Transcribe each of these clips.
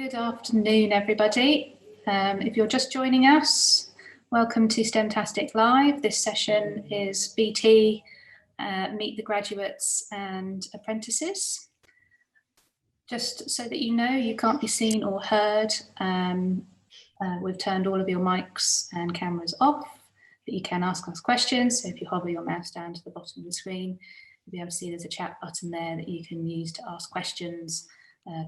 Good afternoon, everybody. If you're just joining us, welcome to STEMtastic Live. This session is BT, Meet the Graduates and Apprentices. Just so that you know, you can't be seen or heard. We've turned all of your mics and cameras off, but you can ask us questions. So if you hover your mouse down to the bottom of the screen, you'll be able to see there's a chat button there that you can use to ask questions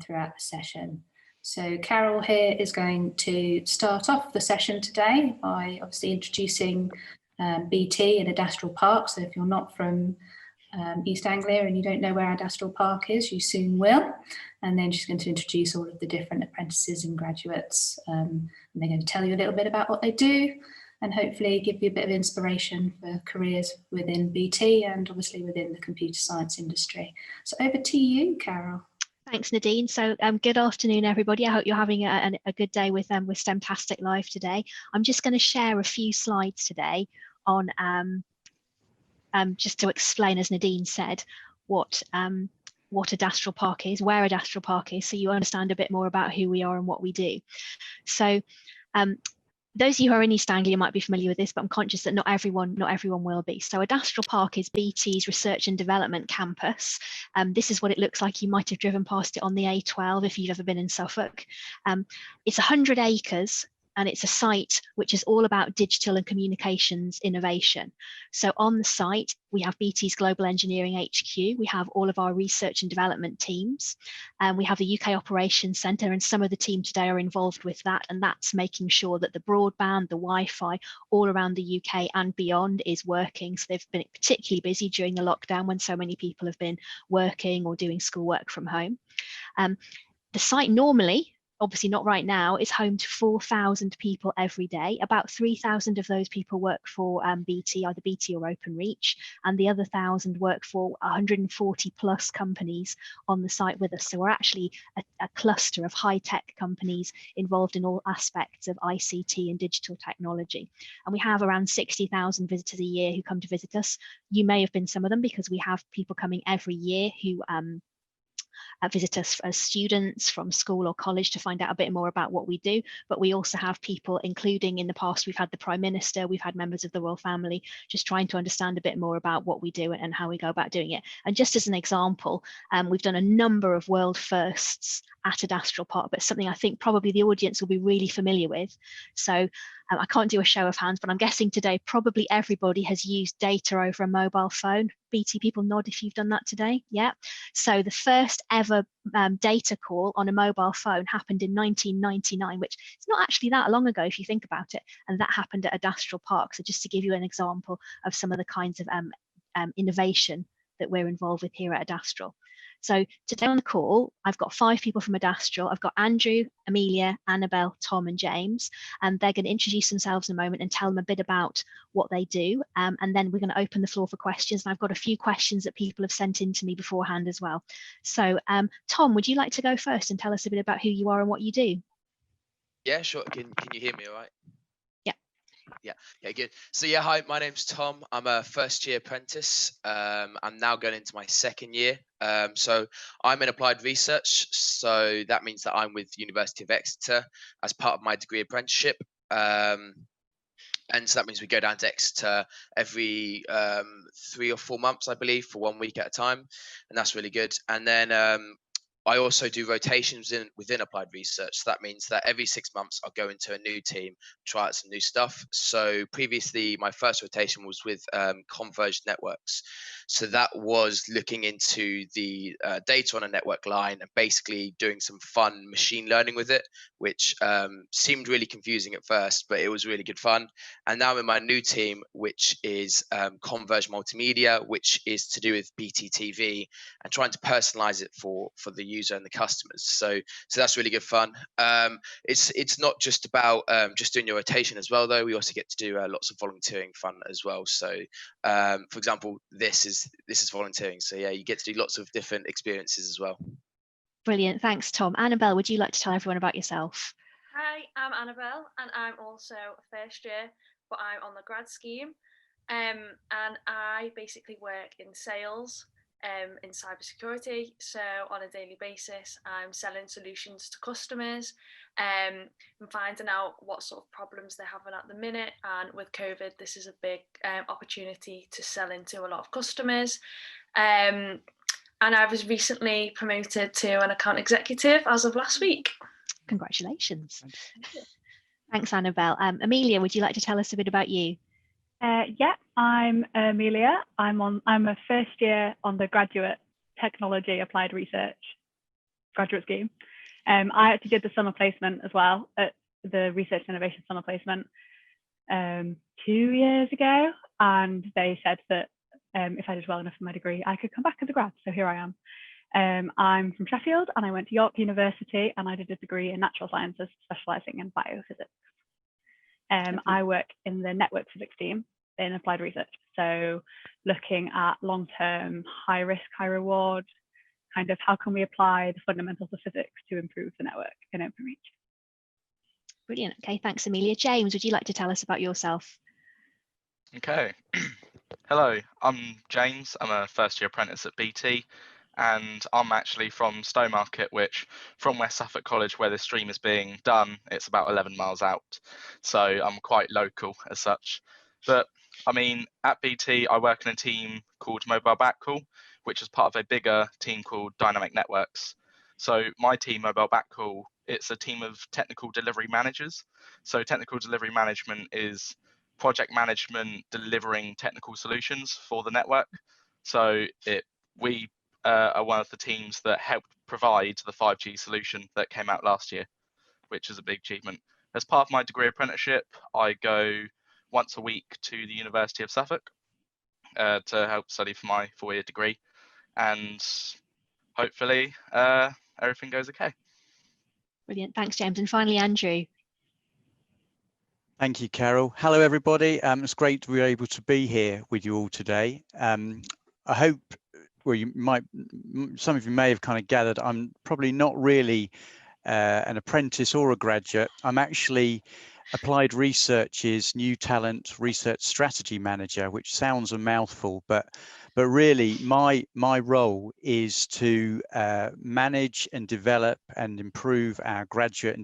throughout the session. So Carol here is going to start off the session today by obviously introducing BT and Adastral Park. So if you're not from East Anglia and you don't know where Adastral Park is, you soon will. And then she's going to introduce all of the different apprentices and graduates. And they're going to tell you a little bit about what they do and hopefully give you a bit of inspiration for careers within BT and obviously within the computer science industry. So over to you, Carol. Thanks, Nadine. So good afternoon, everybody. I hope you're having a good day with STEMtastic Live today. I'm just going to share a few slides today on just to explain, as Nadine said, what Adastral Park is, where Adastral Park is, so you understand a bit more about who we are and what we do. So those of you who are in East Anglia might be familiar with this, but I'm conscious that not everyone will be. So Adastral Park is BT's research and development campus. This is what it looks like. You might have driven past it on the A12 if you've ever been in Suffolk. It's 100 acres. And it's a site which is all about digital and communications innovation. So on the site, we have BT's Global Engineering HQ. We have all of our research and development teams. We have the UK Operations Centre, and some of the team today are involved with that. And that's making sure that the broadband, the Wi-Fi, all around the UK and beyond is working. So they've been particularly busy during the lockdown when so many people have been working or doing schoolwork from home. The site normally, obviously not right now, is home to 4,000 people every day. About 3,000 of those people work for BT, either BT or Openreach, and the other 1,000 work for 140 plus companies on the site with us. So we're actually a cluster of high-tech companies involved in all aspects of ICT and digital technology. And we have around 60,000 visitors a year who come to visit us. You may have been some of them because we have people coming every year who visit us as students from school or college to find out a bit more about what we do. But we also have people, including in the past, we've had the Prime Minister, we've had members of the royal family, just trying to understand a bit more about what we do and how we go about doing it. And just as an example, we've done a number of world firsts at Adastral Park, but something I think probably the audience will be really familiar with. So I can't do a show of hands, but I'm guessing today probably everybody has used data over a mobile phone. BT people, nod if you've done that today. Yeah. So the first ever data call on a mobile phone happened in 1999, which is not actually that long ago if you think about it. And that happened at Adastral Park. So just to give you an example of some of the kinds of innovation that we're involved with here at Adastral. So today on the call, I've got 5 people from Adastral. I've got Andrew, Amelia, Annabelle, Tom and James, and they're going to introduce themselves in a moment and tell them a bit about what they do. And then we're going to open the floor for questions. And I've got a few questions that people have sent in to me beforehand as well. So Tom, would you like to go first and tell us a bit about who you are and what you do? Yeah, sure. Can you hear me all right? Yeah. Yeah, good. So yeah, hi, my name's Tom. I'm a first year apprentice. I'm now going into my second year. So I'm in applied research. So that means that I'm with University of Exeter as part of my degree apprenticeship. And so that means we go down to Exeter every 3 or 4 months, I believe, for 1 week at a time. And that's really good. And then I also do rotations within applied research. So that means that every 6 months I'll go into a new team, try out some new stuff. So previously, my first rotation was with Converge Networks. So that was looking into the data on a network line and basically doing some fun machine learning with it, which seemed really confusing at first, but it was really good fun. And now I'm in my new team, which is Converge Multimedia, which is to do with BTTV and trying to personalize it for the user and the customers. So that's really good fun. It's not just about just doing your rotation as well, though. We also get to do lots of volunteering fun as well. So for example, this is volunteering. So yeah, you get to do lots of different experiences as well. Brilliant. Thanks, Tom. Annabelle, would you like to tell everyone about yourself? Hi, I'm Annabelle and I'm also a first year, but I'm on the grad scheme. And I basically work in sales. in cybersecurity. So on a daily basis, I'm selling solutions to customers and finding out what sort of problems they're having at the minute. And with COVID, this is a big opportunity to sell into a lot of customers. And I was recently promoted to an account executive as of last week. Congratulations. Thanks, Annabelle. Amelia, would you like to tell us a bit about you? Yeah, I'm Amelia. I'm a first year on the Graduate Technology Applied Research graduate scheme. I actually did the summer placement as well at the Research Innovation Summer Placement 2 years ago, and they said that if I did well enough in my degree, I could come back as a grad. So here I am. I'm from Sheffield, and I went to York University, and I did a degree in natural sciences, specialising in biophysics. I work in the network physics team in applied research, so looking at long-term, high-risk, high-reward, kind of how can we apply the fundamentals of physics to improve the network in OpenReach. Brilliant. Okay, thanks, Amelia. James, would you like to tell us about yourself? Okay. Hello, I'm James. I'm a first-year apprentice at BT, and I'm actually from Stowmarket, which from West Suffolk College, where this stream is being done, it's about 11 miles out. So I'm quite local as such. But I mean, at BT, I work in a team called Mobile Backhaul, which is part of a bigger team called Dynamic Networks. So my team, Mobile Backhaul, it's a team of technical delivery managers. So technical delivery management is project management delivering technical solutions for the network. So we are one of the teams that helped provide the 5G solution that came out last year, which is a big achievement. As part of my degree apprenticeship, I go once a week to the University of Suffolk to help study for my 4-year degree, and hopefully everything goes okay. Brilliant. Thanks, James. And finally, Andrew. Thank you, Carol. Hello, everybody. It's great to be able to be here with you all today. I hope, well, some of you may have kind of gathered, I'm probably not really an apprentice or a graduate. I'm actually Applied Research's New Talent Research Strategy Manager, which sounds a mouthful, but really my role is to manage and develop and improve our graduate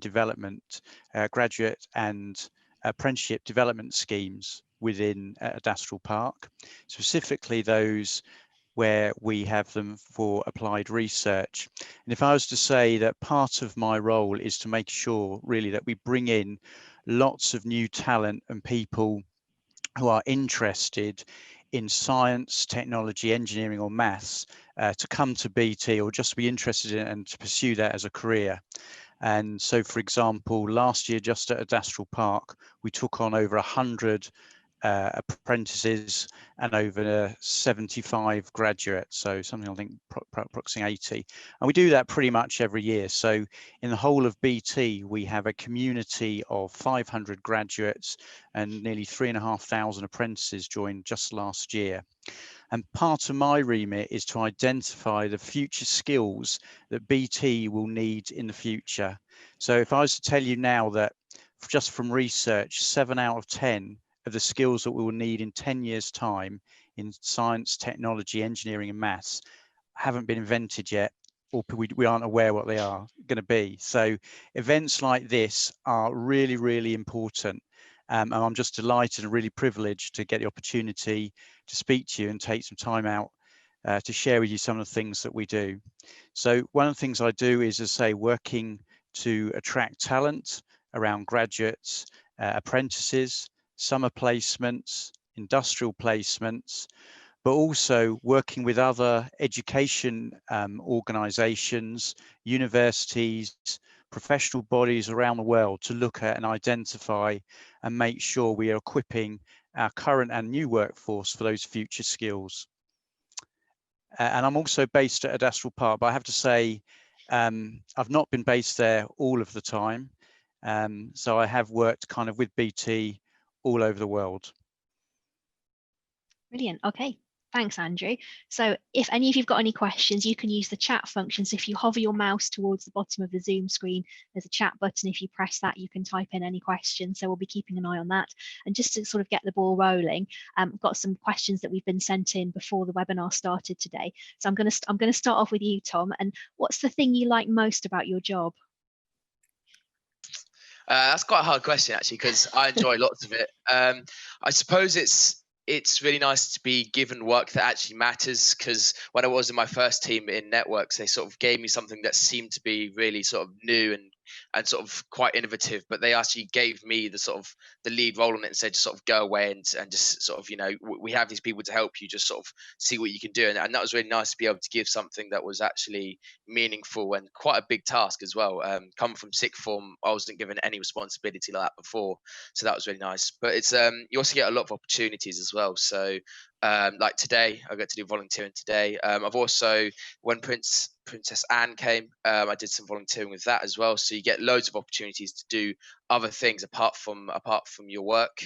and apprenticeship development schemes within Adastral Park, specifically those where we have them for applied research. And if I was to say that part of my role is to make sure really that we bring in lots of new talent and people who are interested in science, technology, engineering or maths to come to BT or just be interested in and to pursue that as a career. And so, for example, last year, just at Adastral Park, we took on over 100 apprentices and over 75 graduates, so something I think approximately 80. And we do that pretty much every year. So in the whole of BT, we have a community of 500 graduates and nearly 3,500 apprentices joined just last year. And part of my remit is to identify the future skills that BT will need in the future. So if I was to tell you now that just from research, 7 out of 10 of the skills that we will need in 10 years' time in science, technology, engineering and maths haven't been invented yet, or we aren't aware what they are going to be. So events like this are really, really important. And I'm just delighted and really privileged to get the opportunity to speak to you and take some time out to share with you some of the things that we do. So one of the things I do is, as I say, working to attract talent around graduates, apprentices, summer placements, industrial placements, but also working with other education organisations, universities, professional bodies around the world to look at and identify and make sure we are equipping our current and new workforce for those future skills. And I'm also based at Adastral Park, but I have to say I've not been based there all of the time. So I have worked kind of with BT all over the world. Brilliant. Okay. Thanks, Andrew. So if any of you've got any questions, you can use the chat function. So if you hover your mouse towards the bottom of the Zoom screen, there's a chat button. If you press that, you can type in any questions. So we'll be keeping an eye on that. And just to sort of get the ball rolling, I've got some questions that we've been sent in before the webinar started today. So I'm going to start off with you, Tom. And what's the thing you like most about your job? That's quite a hard question, actually, because I enjoy lots of it. I suppose it's really nice to be given work that actually matters, because when I was in my first team in networks, they sort of gave me something that seemed to be really sort of new and sort of quite innovative, but they actually gave me the sort of the lead role on it and said, just sort of go away and just sort of, we have these people to help you, just sort of see what you can do. And that was really nice to be able to give something that was actually meaningful and quite a big task as well. Coming from sixth form, I wasn't given any responsibility like that before, so that was really nice. But it's you also get a lot of opportunities as well. So like today, I got to do volunteering today. I've also, when Princess Anne came, I did some volunteering with that as well. So you get loads of opportunities to do other things apart from your work.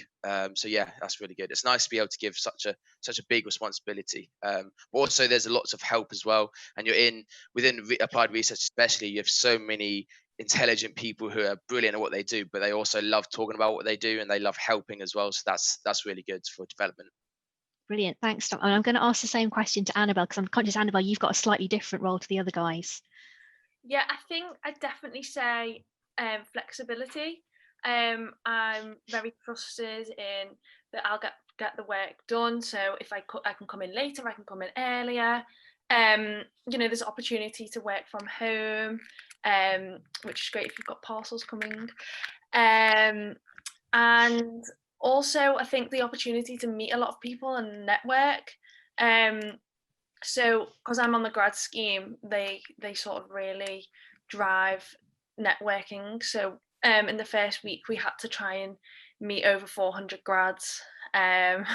So yeah, that's really good. It's nice to be able to give such a big responsibility. But also there's lots of help as well. And you're within applied research especially, you have so many intelligent people who are brilliant at what they do, but they also love talking about what they do and they love helping as well. So that's really good for development. Brilliant, thanks, Tom. And I'm going to ask the same question to Annabelle, because I'm conscious, Annabelle, you've got a slightly different role to the other guys. Yeah, I think I'd definitely say flexibility. I'm very trusted in that I'll get the work done. So if I can come in later, I can come in earlier. There's opportunity to work from home, which is great if you've got parcels coming. And also, I think the opportunity to meet a lot of people and network. So because I'm on the grad scheme, they sort of really drive networking. So in the first week, we had to try and meet over 400 grads, and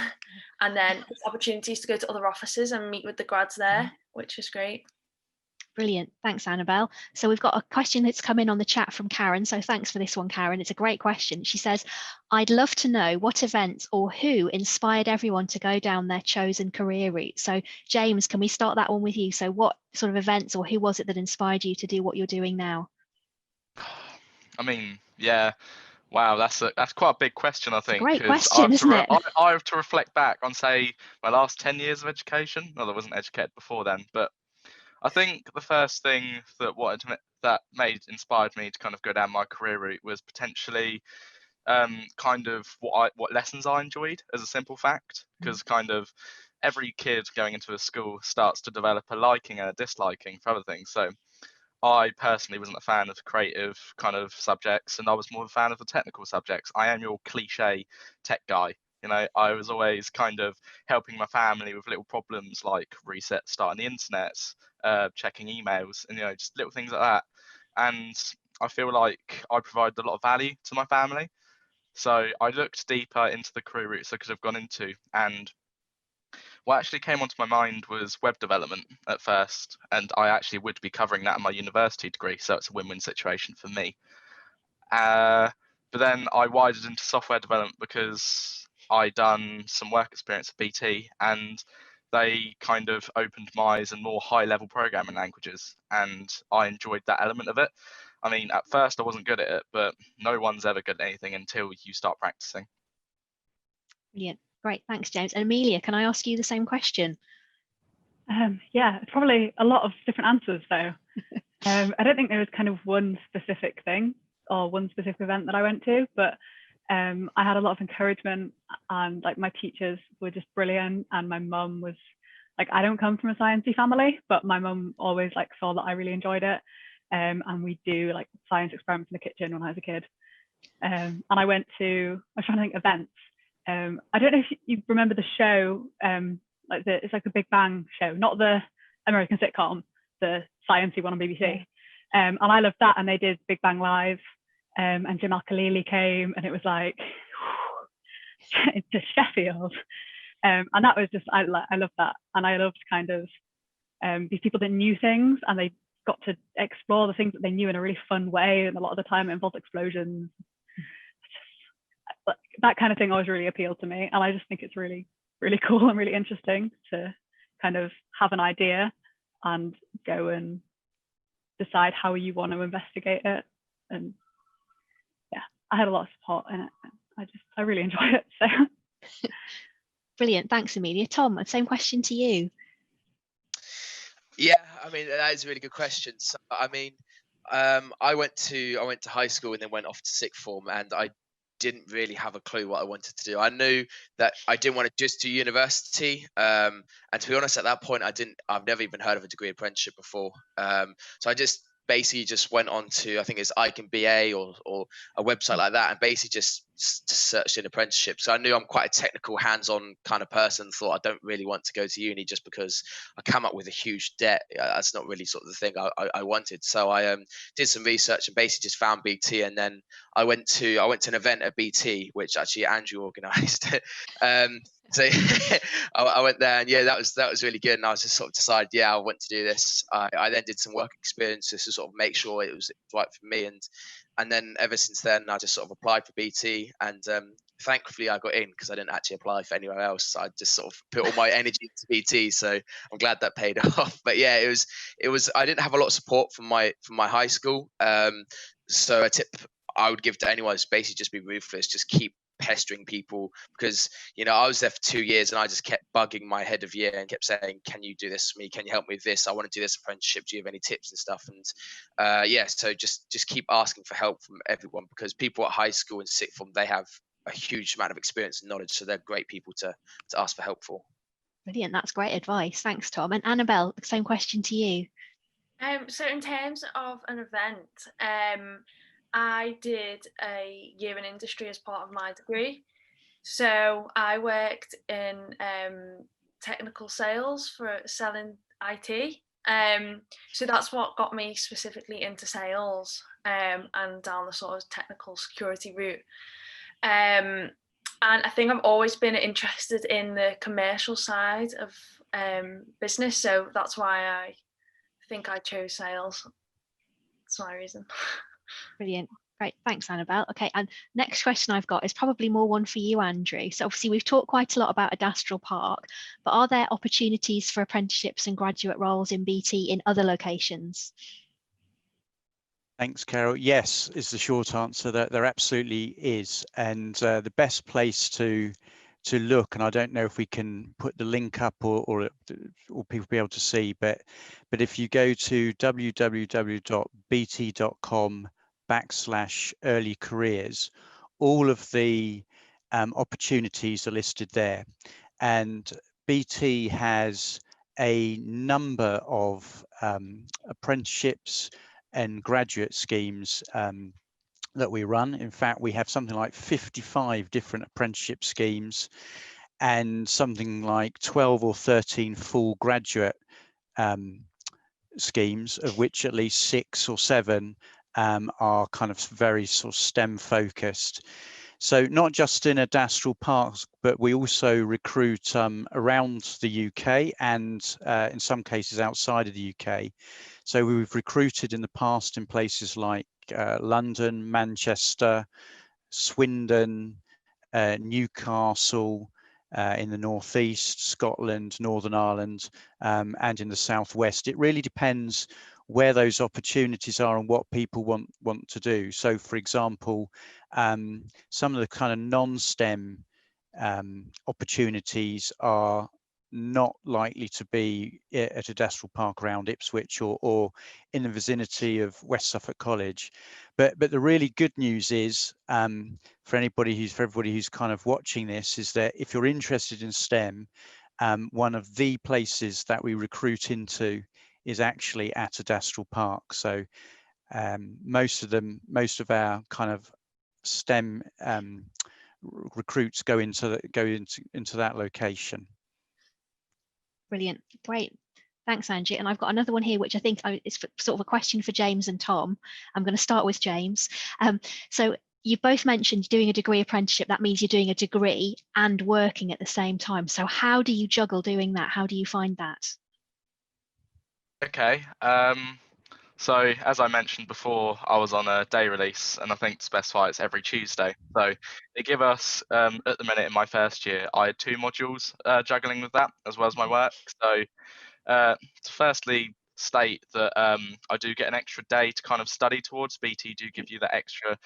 then opportunities to go to other offices and meet with the grads there, which is great. Brilliant. Thanks, Annabelle. So we've got a question that's come in on the chat from Karen. So thanks for this one, Karen. It's a great question. She says, I'd love to know what events or who inspired everyone to go down their chosen career route. So James, can we start that one with you? So what sort of events or who was it that inspired you to do what you're doing now? I mean, yeah. Wow, that's quite a big question, I think. Great question, isn't it? I have to reflect back on, say, my last 10 years of education. Well, I wasn't educated before then, but I think the first thing that inspired me to kind of go down my career route was potentially kind of what lessons I enjoyed, as a simple fact, because kind of every kid going into a school starts to develop a liking and a disliking for other things. So I personally wasn't a fan of creative kind of subjects, and I was more of a fan of the technical subjects. I am your cliche tech guy. I was always kind of helping my family with little problems like starting the internet, checking emails, and just little things like that. And I feel like I provided a lot of value to my family. So I looked deeper into the career routes I could have gone into, and what actually came onto my mind was web development at first, and I actually would be covering that in my university degree, so it's a win-win situation for me. But then I widened into software development because I done some work experience at BT, and they kind of opened my eyes in more high-level programming languages, and I enjoyed that element of it. I mean, at first I wasn't good at it, but no one's ever good at anything until you start practicing. Brilliant. Great, thanks, James. And Amelia, can I ask you the same question? Yeah, it's probably a lot of different answers though. I don't think there was kind of one specific thing or one specific event that I went to, but I had a lot of encouragement, and like my teachers were just brilliant, and my mum was like, I don't come from a sciencey family, but my mum always like saw that I really enjoyed it, and we do like science experiments in the kitchen when I was a kid. And I was trying to think events. I don't know if you remember the show, it's like the Big Bang show, not the American sitcom, the sciencey one on BBC. And I loved that, and they did Big Bang Live, and Jim Al-Khalili came, and it was like to Sheffield, and that was just I loved that, and I loved kind of these people that knew things, and they got to explore the things that they knew in a really fun way, and a lot of the time it involved explosions. That kind of thing always really appealed to me, and I just think it's really, really cool and really interesting to kind of have an idea and go and decide how you want to investigate it. And yeah, I had a lot of support in it. I really enjoyed it. So brilliant, thanks Amelia. Tom, same question to you. Yeah, I mean, that is a really good question. So, I mean, I went to high school and then went off to sixth form, and I didn't really have a clue what I wanted to do. I knew that I didn't want to just do university, and to be honest, at that point, I've never even heard of a degree apprenticeship before. So I just basically just went on to, I think it's Icon BA or a website like that, and basically just searched in apprenticeship. So I knew I'm quite a technical, hands-on kind of person. Thought I don't really want to go to uni just because I come up with a huge debt. That's not really sort of the thing I wanted. So I did some research and basically just found BT, and then I went to an event at BT, which actually Andrew organised. So I went there, and yeah, that was really good. And I was just sort of decided, yeah, I want to do this. I then did some work experience just to sort of make sure it was right for me, and then ever since then, I just sort of applied for BT, and thankfully I got in because I didn't actually apply for anywhere else. So I just sort of put all my energy into BT. So I'm glad that paid off. But yeah, it was. I didn't have a lot of support from my high school. So a tip I would give to anyone is basically just be ruthless. Just keep pestering people, because I was there for 2 years and I just kept bugging my head of year and kept saying, can you do this for me? Can you help me with this? I want to do this apprenticeship. Do you have any tips and stuff? And yeah, so just keep asking for help from everyone, because people at high school and sixth form, they have a huge amount of experience and knowledge, so they're great people to ask for help for. Brilliant, that's great advice. Thanks, Tom. And Annabelle, same question to you. So in terms of an event, I did a year in industry as part of my degree. So I worked in technical sales for selling IT. So that's what got me specifically into sales and down the sort of technical security route. And I think I've always been interested in the commercial side of business. So that's why I think I chose sales. That's my reason. Brilliant. Great. Thanks, Annabelle. Okay, and next question I've got is probably more one for you, Andrew. So obviously we've talked quite a lot about Adastral Park, but are there opportunities for apprenticeships and graduate roles in BT in other locations? Thanks, Carol. Yes, is the short answer. That there absolutely is, and the best place to look, and I don't know if we can put the link up or people be able to see, but if you go to www.bt.com/early careers, all of the opportunities are listed there, and BT has a number of apprenticeships and graduate schemes that we run. In fact, we have something like 55 different apprenticeship schemes and something like 12 or 13 full graduate schemes, of which at least 6 or 7 are kind of very sort of STEM focused. So not just in Adastral Parks, but we also recruit around the UK and in some cases outside of the UK. So we've recruited in the past in places like London, Manchester, Swindon, Newcastle, in the northeast, Scotland, Northern Ireland, and in the southwest. It really depends where those opportunities are and what people want to do. So, for example, some of the kind of non-STEM opportunities are not likely to be at Adastral Park around Ipswich or in the vicinity of West Suffolk College. But the really good news is, for everybody who's kind of watching this, is that if you're interested in STEM, one of the places that we recruit into is actually at Adastral Park. So most of our kind of STEM recruits go into that location. Brilliant, great. Thanks, Angie. And I've got another one here, which I think is sort of a question for James and Tom. I'm going to start with James. So you both mentioned doing a degree apprenticeship. That means you're doing a degree and working at the same time. So how do you juggle doing that? How do you find that? Okay. So as I mentioned before, I was on a day release, and I think to specify it's every Tuesday. So they give us, at the minute in my first year, I had 2 modules juggling with that as well as my work. So to firstly state that I do get an extra day to kind of study towards. BT do give you that extra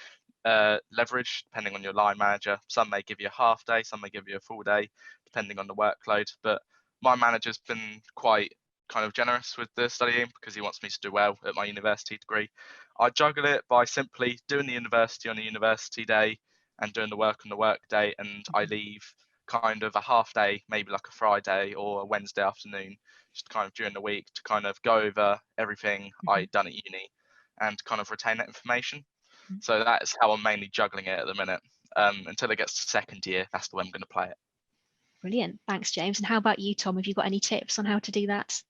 leverage depending on your line manager. Some may give you a half day, some may give you a full day, depending on the workload. But my manager's been quite kind of generous with the studying because he wants me to do well at my university degree. I juggle it by simply doing the university on a university day and doing the work on the work day, and I leave kind of a half day, maybe like a Friday or a Wednesday afternoon, just kind of during the week to kind of go over everything I'd done at uni and kind of retain that information. So that's how I'm mainly juggling it at the minute. Until it gets to second year, that's the way I'm going to play it. Brilliant. Thanks, James. And how about you, Tom? Have you got any tips on how to do that?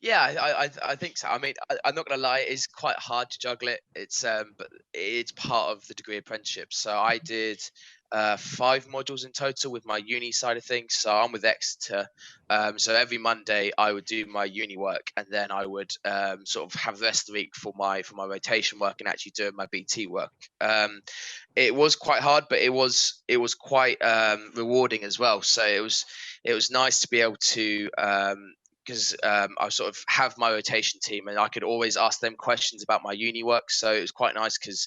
Yeah, I think so. I mean, I'm not gonna lie, it's quite hard to juggle it. It's but it's part of the degree apprenticeship. So I did 5 modules in total with my uni side of things. So I'm with Exeter. So every Monday I would do my uni work, and then I would sort of have the rest of the week for my rotation work and actually doing my BT work. It was quite hard, but it was quite rewarding as well. So it was nice to be able to because I sort of have my rotation team and I could always ask them questions about my uni work. So it was quite nice because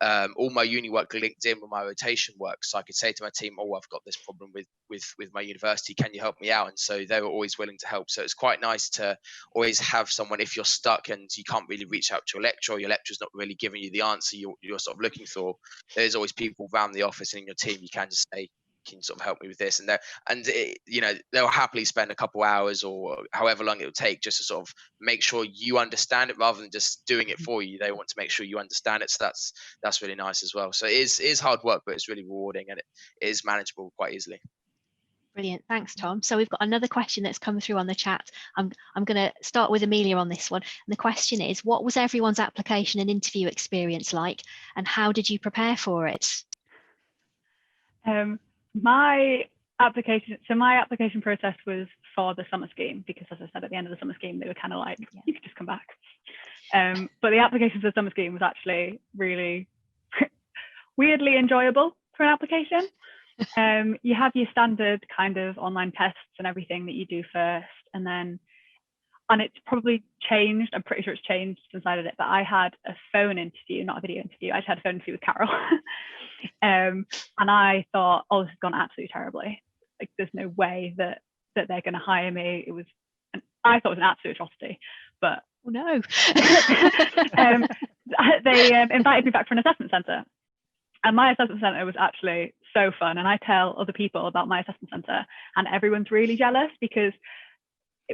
all my uni work linked in with my rotation work. So I could say to my team, oh, I've got this problem with my university. Can you help me out? And so they were always willing to help. So it's quite nice to always have someone, if you're stuck and you can't really reach out to your lecturer, or your lecturer's not really giving you the answer you're sort of looking for, there's always people around the office and in your team you can just say, can you sort of help me with this? And they'll happily spend a couple hours or however long it will take just to sort of make sure you understand it rather than just doing it for you. They want to make sure you understand it. So that's really nice as well. So it is hard work, but it's really rewarding and it is manageable quite easily. Brilliant. Thanks, Tom. So we've got another question that's come through on the chat. I'm going to start with Amelia on this one. And the question is, what was everyone's application and interview experience like, and how did you prepare for it? My application process was for the summer scheme because, as I said, at the end of the summer scheme, they were kind of like, you could just come back. But the application for the summer scheme was actually really weirdly enjoyable for an application. You have your standard kind of online tests and everything that you do first, and it's probably changed. I'm pretty sure it's changed since I did it, but I had a phone interview, not a video interview. I just had a phone interview with Carol. And I thought, oh, this has gone absolutely terribly. Like, there's no way that they're going to hire me. I thought it was an absolute atrocity, but oh, no. They invited me back for an assessment centre. And my assessment centre was actually so fun. And I tell other people about my assessment centre, and everyone's really jealous because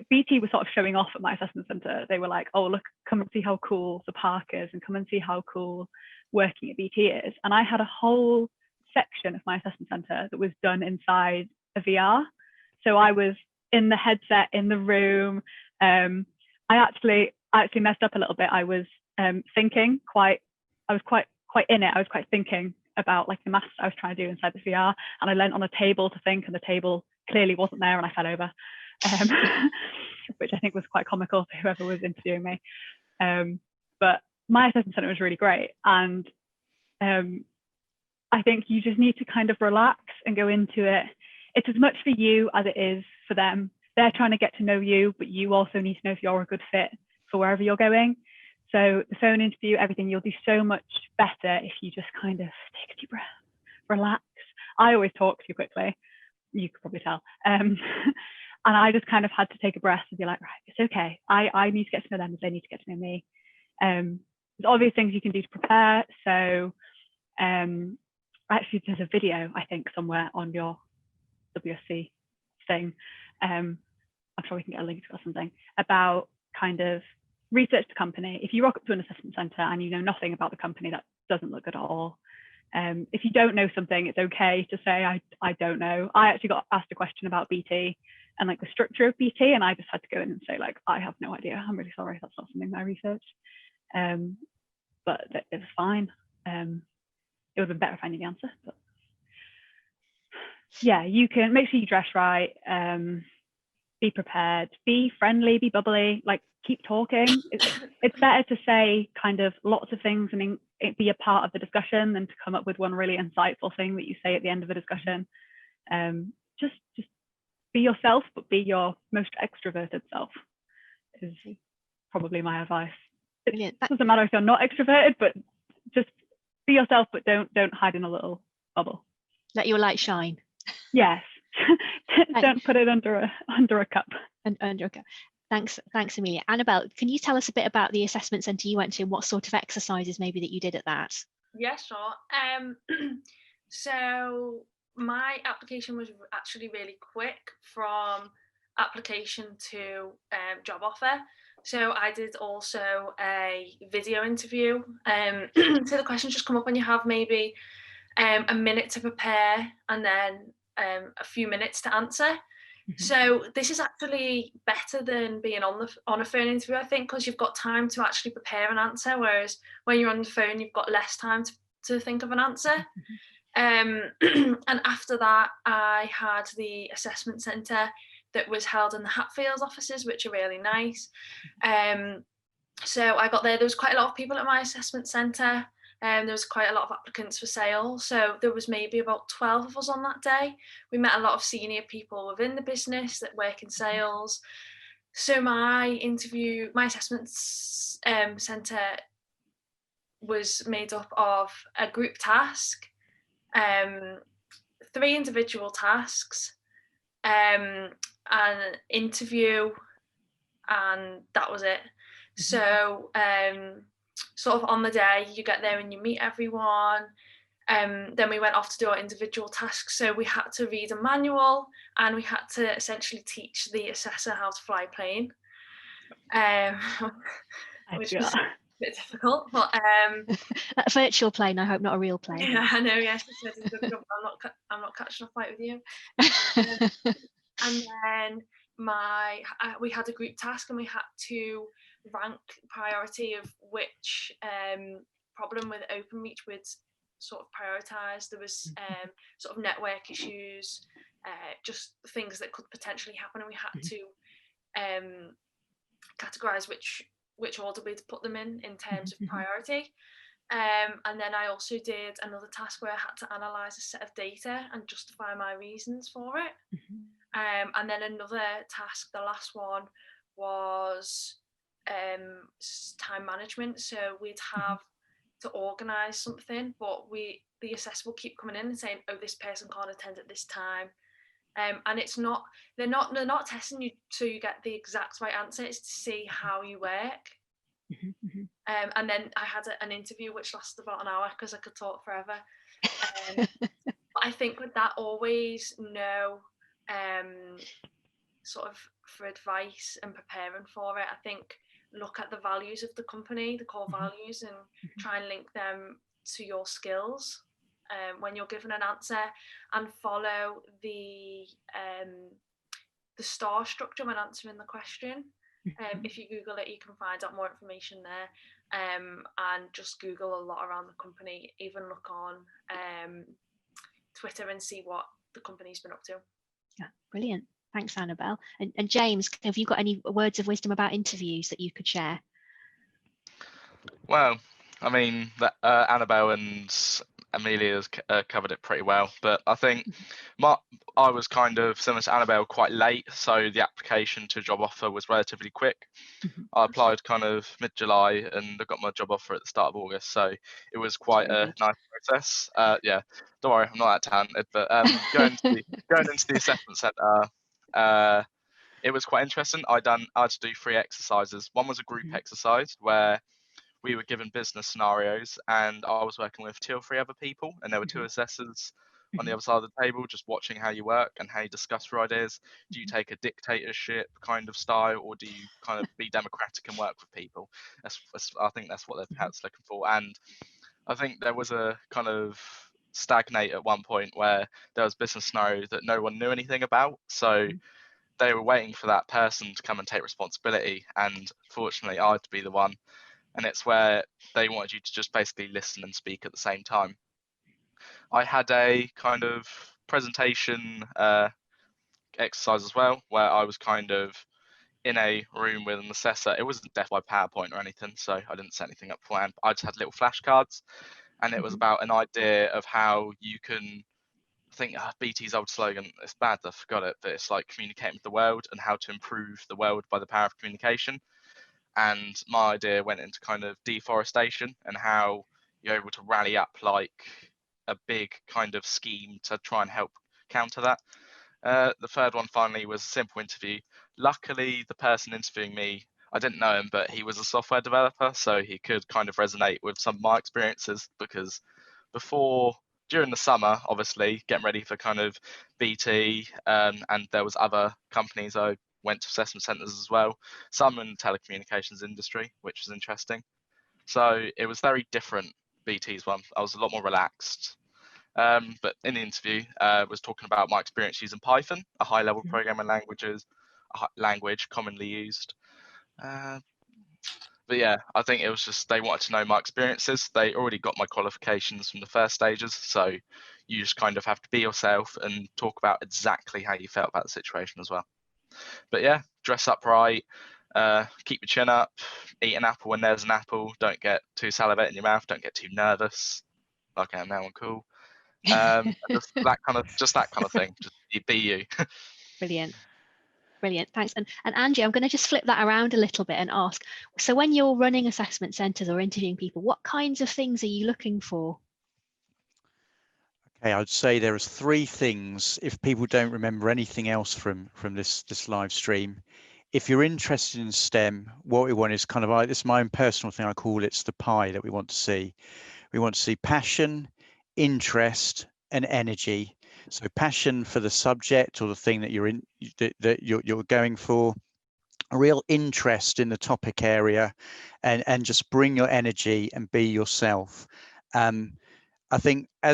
BT was sort of showing off at my assessment centre. They were like, oh, look, come and see how cool the park is, and come and see how cool working at BT is. And I had a whole section of my assessment centre that was done inside a VR. So I was in the headset in the room. I actually messed up a little bit. I was thinking quite in it. I was quite thinking about like the maths I was trying to do inside the VR, and I leant on a table to think, and the table clearly wasn't there, and I fell over, which I think was quite comical to whoever was interviewing me. But my assessment centre was really great, and I think you just need to kind of relax and go into it. It's as much for you as it is for them. They're trying to get to know you, but you also need to know if you're a good fit for wherever you're going. So the phone interview, everything, you'll do so much better if you just kind of take a deep breath, relax. I always talk too quickly, you could probably tell. And I just kind of had to take a breath and be like, right, it's okay. I need to get to know them as they need to get to know me. There's obvious things you can do to prepare. So actually there's a video, I think, somewhere on your WSC thing. I'm sure we can get a link to it or something, about kind of research the company. If you rock up to an assessment centre and you know nothing about the company, that doesn't look good at all. If you don't know something, it's okay to say, I don't know. I actually got asked a question about BT and like the structure of BT, and I just had to go in and say, like, I have no idea. I'm really sorry, that's not something I researched. But it was fine. It would have been better if I knew the answer. But yeah, you can make sure you dress right. be prepared, be friendly, be bubbly, like keep talking. It's better to say kind of lots of things and be a part of the discussion than to come up with one really insightful thing that you say at the end of a discussion. Just be yourself, but be your most extroverted self is probably my advice. It doesn't matter if you're not extroverted, but just be yourself, but don't hide in a little bubble. Let your light shine. Yes. Don't put it under a cup. Under a cup. Thanks, Amelia. Annabelle, can you tell us a bit about the assessment centre you went to and what sort of exercises maybe that you did at that? Yeah, sure. So my application was actually really quick from application to job offer. So I did also a video interview. So the questions just come up and you have maybe a minute to prepare and then a few minutes to answer. So this is actually better than being on a phone interview, I think, because you've got time to actually prepare an answer, whereas when you're on the phone, you've got less time to think of an answer. And after that, I had the assessment centre that was held in the Hatfield offices, which are really nice. So I got there. There was quite a lot of people at my assessment centre. There was quite a lot of applicants for sales. So there was maybe about 12 of us on that day. We met a lot of senior people within the business that work in sales. So my assessment centre was made up of a group task, 3 individual tasks, an interview, and that was it. So sort of on the day you get there and you meet everyone. Then we went off to do our individual tasks. So we had to read a manual and we had to essentially teach the assessor how to fly a plane, which was a bit difficult. But a virtual plane, I hope, not a real plane. Yeah, I know. Yes, I'm not catching a flight with you. And then we had a group task and we had to rank priority of which problem with OpenReach would sort of prioritise. There was sort of network issues, just things that could potentially happen, and we had to categorise which order we'd put them in terms of priority. And then I also did another task where I had to analyse a set of data and justify my reasons for it. And then another task, the last one, was time management. So we'd have to organise something, but the assessor will keep coming in and saying, oh, this person can't attend at this time. And they're not testing you so you get the exact right answer. It's to see how you work. And then I had an interview which lasted about an hour because I could talk forever. But I think with that, always know sort of for advice and preparing for it. I think look at the values of the company, the core values, and try and link them to your skills when you're given an answer, and follow the star structure when answering the question. If you Google it, you can find out more information there, and just Google a lot around the company, even look on Twitter and see what the company's been up to. Yeah, brilliant. Thanks, Annabelle. And James, have you got any words of wisdom about interviews that you could share? Well, I mean, Annabelle and Amelia's covered it pretty well, but I think I was kind of similar to Annabelle, quite late, so the application to job offer was relatively quick. I applied kind of mid-July and I got my job offer at the start of August, so it was quite a nice process. Yeah, don't worry, I'm not that talented, but going into the assessment centre, it was quite interesting. I had to do 3 exercises. One was a group exercise where we were given business scenarios and I was working with 2 or 3 other people, and there were 2 assessors on the other side of the table just watching how you work and how you discuss your ideas. Do you take a dictatorship kind of style, or do you kind of be democratic and work with people? I think that's what they're perhaps looking for. And I think there was a kind of stagnate at one point where there was business scenarios that no one knew anything about, so they were waiting for that person to come and take responsibility, and fortunately I had to be the one. And it's where they wanted you to just basically listen and speak at the same time. I had a kind of presentation exercise as well, where I was kind of in a room with an assessor. It wasn't deaf by PowerPoint or anything, so I didn't set anything up beforehand. I just had little flashcards, and it was about an idea of how you can, I think BT's old slogan, it's bad that I forgot it, but it's like communicating with the world and how to improve the world by the power of communication. And my idea went into kind of deforestation and how you're able to rally up like a big kind of scheme to try and help counter that. The third one finally was a simple interview. Luckily, the person interviewing me, I didn't know him, but he was a software developer, so he could kind of resonate with some of my experiences, because during the summer, obviously, getting ready for kind of BT, and there was other companies I went to assessment centres as well, some in the telecommunications industry, which was interesting. So it was very different, BT's one. I was a lot more relaxed. But in the interview, was talking about my experience using Python, a high-level programming language commonly used. But yeah, I think it was just they wanted to know my experiences. They already got my qualifications from the first stages, so you just kind of have to be yourself and talk about exactly how you felt about the situation as well. But yeah, dress up right, keep your chin up, eat an apple when there's an apple. Don't get too salivated in your mouth. Don't get too nervous. Like I am now, I'm cool. Just that kind of thing. Just be you. Brilliant. Brilliant, thanks. And Angie, I'm going to just flip that around a little bit and ask, so when you're running assessment centres or interviewing people, what kinds of things are you looking for? Okay, I'd say there are 3 things if people don't remember anything else from this live stream. If you're interested in STEM, what we want is kind of, this is my own personal thing, I call it's the pie that we want to see. We want to see passion, interest, and energy. So passion for the subject or the thing that you're going for, a real interest in the topic area, and just bring your energy and be yourself. I think I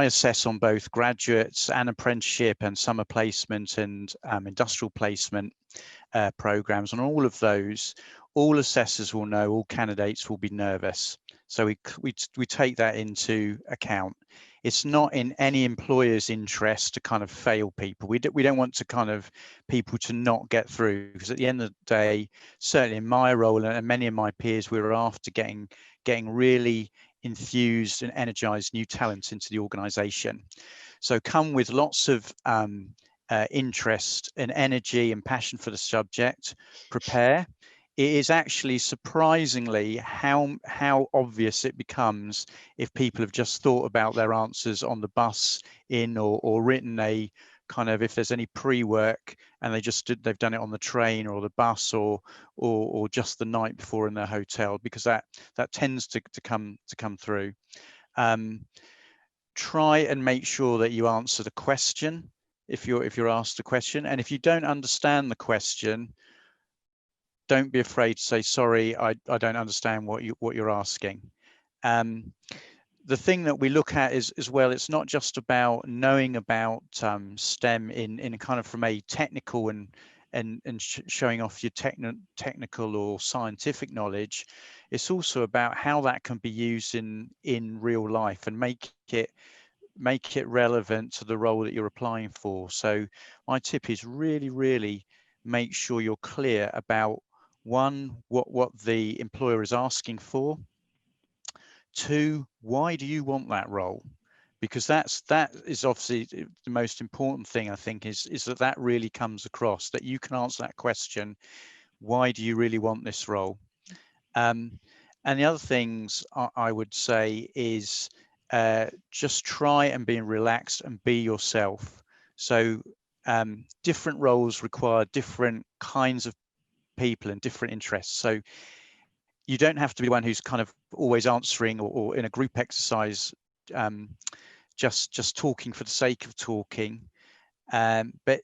assess on both graduates and apprenticeship and summer placement and industrial placement programs. On all of those, all assessors will know, all candidates will be nervous. So we take that into account. It's not in any employer's interest to kind of fail people. We don't want to kind of people to not get through, because at the end of the day, certainly in my role and many of my peers, we were after getting really enthused and energized new talent into the organization. So come with lots of interest and energy and passion for the subject. Prepare. It is actually surprisingly how obvious it becomes if people have just thought about their answers on the bus in or written a kind of, if there's any pre-work and they've done it on the train or the bus or just the night before in their hotel, because that tends to come through. Try and make sure that you answer the question if you're asked a question, and if you don't understand the question, don't be afraid to say, sorry, I don't understand what you're asking. The thing that we look at is as well, it's not just about knowing about STEM in kind of from a technical and showing off your technical or scientific knowledge. It's also about how that can be used in real life and make it relevant to the role that you're applying for. So my tip is really make sure you're clear about, 1, what the employer is asking for. 2, why do you want that role? Because that is obviously the most important thing, I think, is that really comes across, that you can answer that question, why do you really want this role? And the other things I would say is just try and be relaxed and be yourself. So different roles require different kinds of people and different interests. So you don't have to be the one who's kind of always answering or in a group exercise, just talking for the sake of talking. But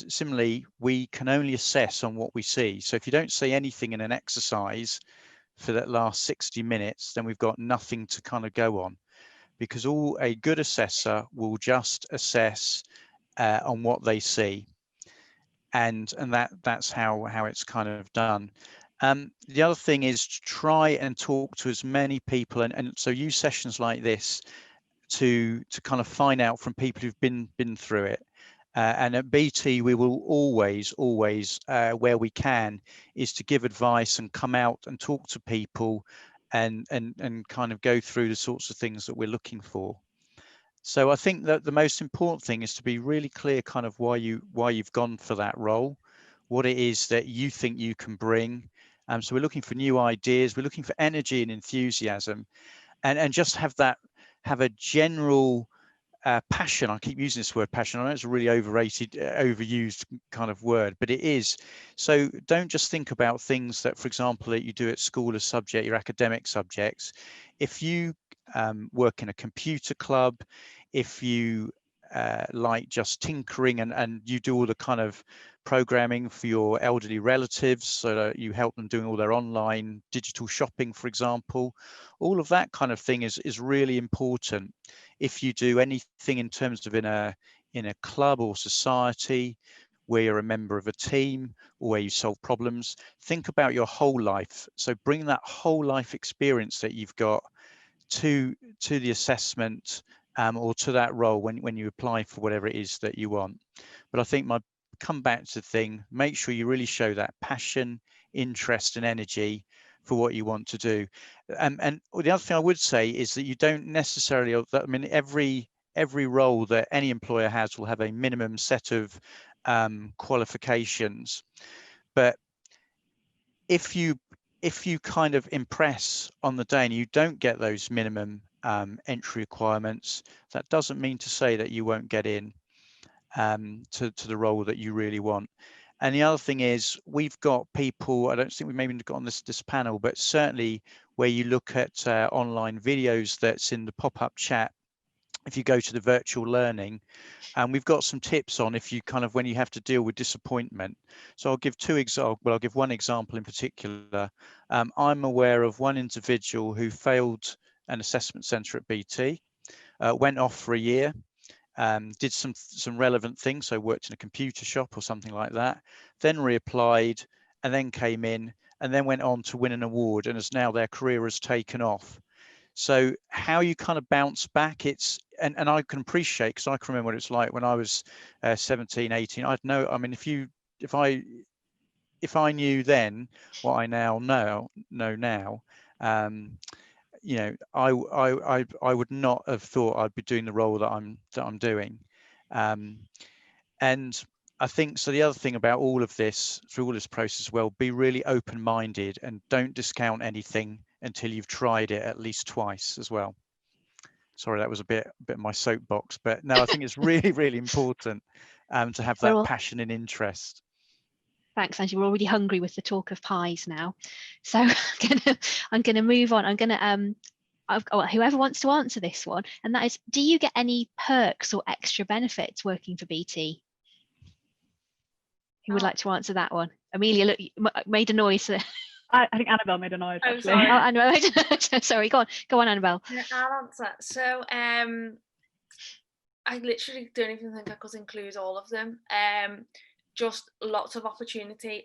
similarly, we can only assess on what we see. So if you don't say anything in an exercise for that last 60 minutes, then we've got nothing to kind of go on, because a good assessor will just assess on what they see. And that's how it's kind of done. The other thing is to try and talk to as many people, and so use sessions like this to kind of find out from people who've been through it. And at BT, we will always, where we can, is to give advice and come out and talk to people and kind of go through the sorts of things that we're looking for. So I think that the most important thing is to be really clear kind of why you've gone for that role, what it is that you think you can bring. So we're looking for new ideas, we're looking for energy and enthusiasm, and just have a general passion. I keep using this word passion. I know it's a really overrated, overused kind of word, but it is. So don't just think about things that, for example, that you do at school as subject, your academic subjects. If you work in a computer club, if you like just tinkering and you do all the kind of programming for your elderly relatives so that you help them doing all their online digital shopping, for example, all of that kind of thing is really important. If you do anything in terms of in a club or society where you're a member of a team or where you solve problems, think about your whole life. So bring that whole life experience that you've got to the assessment or to that role when you apply for whatever it is that you want. But I think come back to the thing, make sure you really show that passion, interest and energy for what you want to do. And the other thing I would say is that you don't necessarily, I mean, every role that any employer has will have a minimum set of qualifications. But if you kind of impress on the day and you don't get those minimum entry requirements, that doesn't mean to say that you won't get in to the role that you really want. And the other thing is, we've got people, I don't think we maybe got on this panel, but certainly where you look at online videos that's in the pop-up chat, if you go to the virtual learning, and we've got some tips on if you kind of when you have to deal with disappointment. So I'll give two examples. Well, I'll give one example in particular. I'm aware of one individual who failed an assessment centre at BT, went off for a year, did some relevant things, so worked in a computer shop or something like that, then reapplied, and then came in, and then went on to win an award, and as now their career has taken off. So how you kind of bounce back, and I can appreciate, because I can remember what it's like when I was 17, 18. I mean, if I knew then what I now know now, you know, I would not have thought I'd be doing the role that I'm doing. And I think so. The other thing about all of this, through all this process, well, be really open-minded and don't discount anything until you've tried it at least twice as well. Sorry, that was a bit of my soapbox, but no, I think it's really, really important to have that passion and interest. Thanks, Angie. We're already hungry with the talk of pies now, so I'm gonna move on. I'm gonna whoever wants to answer this one, and that is, do you get any perks or extra benefits working for BT? Who would like to answer that one? Amelia, look, made a noise. I think Annabelle made a noise. Oh, actually. sorry. Oh, Annabelle. Sorry, go on, Annabelle. Yeah, I'll answer. So, I literally don't even think I could include all of them. Just lots of opportunity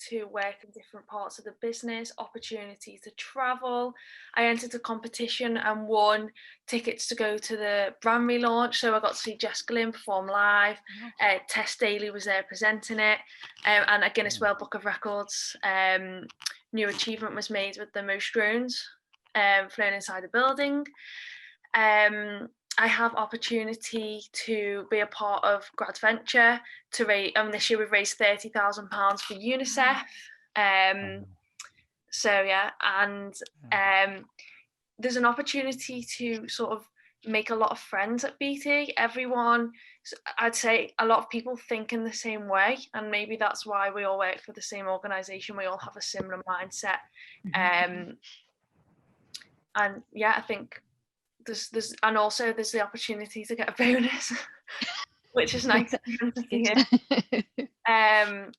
to work in different parts of the business, opportunity to travel. I entered a competition and won tickets to go to the brand relaunch, so I got to see Jessica Lynn perform live. Tess Daly was there presenting it, and a Guinness World Book of Records new achievement was made with the most drones flown inside the building. I have opportunity to be a part of Grad Venture to raise. This year we've raised £30,000 for UNICEF. So yeah, and there's an opportunity to sort of make a lot of friends at BT. Everyone, I'd say, a lot of people think in the same way, and maybe that's why we all work for the same organisation. We all have a similar mindset, and yeah, I think. There's the opportunity to get a bonus, which is nice to hear. And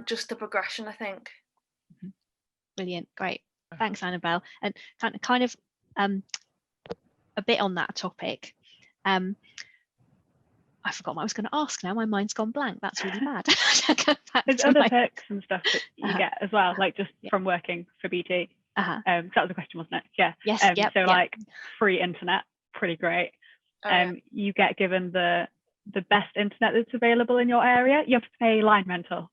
just the progression, I think. Brilliant, great, thanks, Annabelle. And kind of a bit on that topic. I forgot what I was going to ask now. My mind's gone blank. That's really bad. There's other perks and stuff that you get as well, like just from working for BT. So that was the question, wasn't it? Yeah. Yes. So like free internet, pretty great. You get given the the best internet that's available in your area. You have to pay line rental,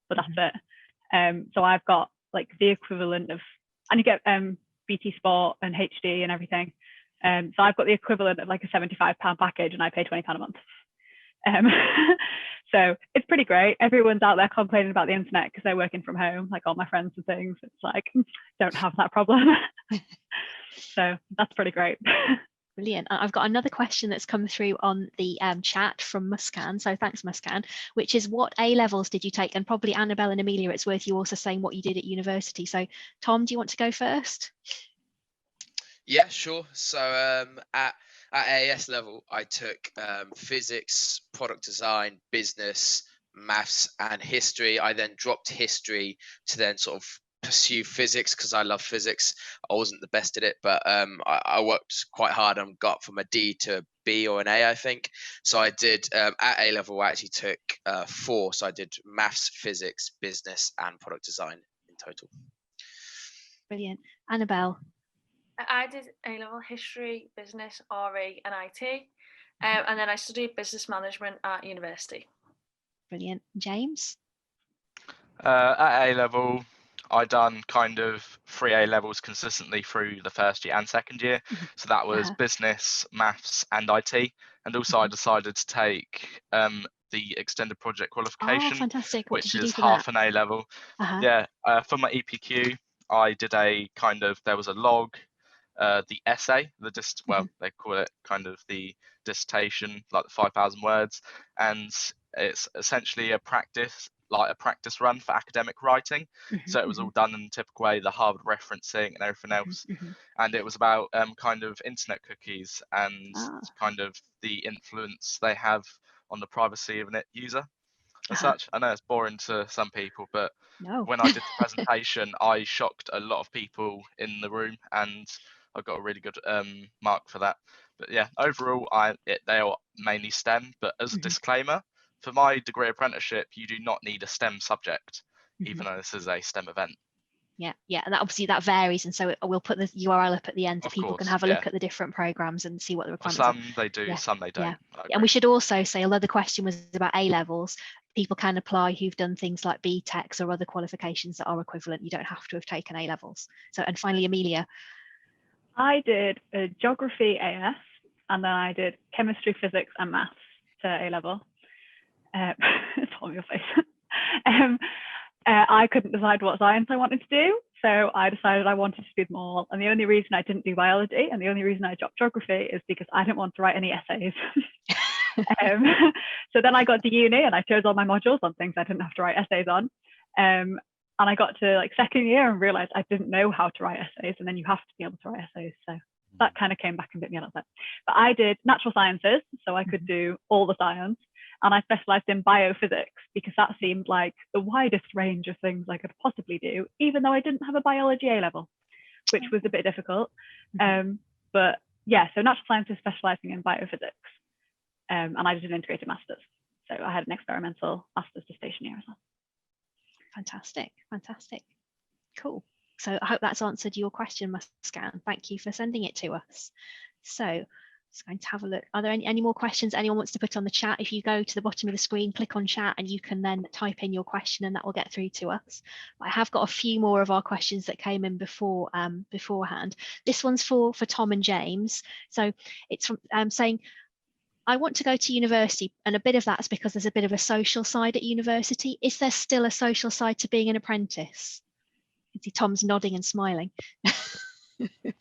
but that's it. So I've got like the equivalent of, and you get BT Sport and HD and everything. So I've got the equivalent of like a £75 package, and I pay £20 a month. So it's pretty great. Everyone's out there complaining about the internet because they're working from home, like all my friends and things. It's like, don't have that problem. So that's pretty great. Brilliant. I've got another question that's come through on the chat from Muskan. So thanks, Muskan, which is, what A levels did you take? And probably Annabelle and Amelia, it's worth you also saying what you did at university. So Tom, do you want to go first? Yeah, sure. So at AAS level, I took physics, product design, business, maths, and history. I then dropped history to then sort of pursue physics because I love physics. I wasn't the best at it, but I worked quite hard and got from a D to a B or an A, I think. So I did at A level, I actually took 4. So I did maths, physics, business, and product design in total. Brilliant. Annabelle? I did A-level history, business, RE and IT, and then I studied business management at university. Brilliant. James? At A level, I done kind of 3 A levels consistently through the first year and second year. So that was business, maths and IT. And also I decided to take the extended project qualification, fantastic. What which did you do is for half that? an A level. For my EPQ, I did a kind of, there was a log, the essay, they call it kind of the dissertation, like the 5,000 words, and it's essentially a practice run for academic writing. So it was all done in the typical way, the Harvard referencing and everything else. And it was about kind of internet cookies and kind of the influence they have on the privacy of a user as such. I know it's boring to some people, but when I did the presentation, I shocked a lot of people in the room, and I got a really good mark for that. But yeah, overall, they are mainly STEM. But as a disclaimer, for my degree apprenticeship, you do not need a STEM subject, even though this is a STEM event. Yeah, and obviously that varies, and so we'll put the URL up at the end so people can have a look at the different programs and see what the requirements are. Some they do, some they don't. And we should also say, although the question was about A levels, people can apply who've done things like BTECs or other qualifications that are equivalent. You don't have to have taken A levels. So, and finally, Amelia. I did a geography AS, and then I did chemistry, physics, and maths to A level. It's on your face. I couldn't decide what science I wanted to do, so I decided I wanted to do them all. And the only reason I didn't do biology, and the only reason I dropped geography, is because I didn't want to write any essays. So then I got to uni and I chose all my modules on things I didn't have to write essays on. And I got to like second year and realized I didn't know how to write essays, and then you have to be able to write essays. So that kind of came back and bit me a little bit. But I did natural sciences, so I could do all the science, and I specialized in biophysics because that seemed like the widest range of things I could possibly do, even though I didn't have a biology A level, which was a bit difficult. But yeah, so natural sciences specializing in biophysics. And I did an integrated master's. So I had an experimental master's dissertation year as well. Fantastic. Cool. So I hope that's answered your question, Muskan. Thank you for sending it to us. So just going to have a look. Are there any more questions anyone wants to put on the chat? If you go to the bottom of the screen, click on chat, and you can then type in your question and that will get through to us. I have got a few more of our questions that came in beforehand. This one's for Tom and James. So it's from saying, I want to go to university, and a bit of that's because there's a bit of a social side at university. Is there still a social side to being an apprentice? You can see Tom's nodding and smiling.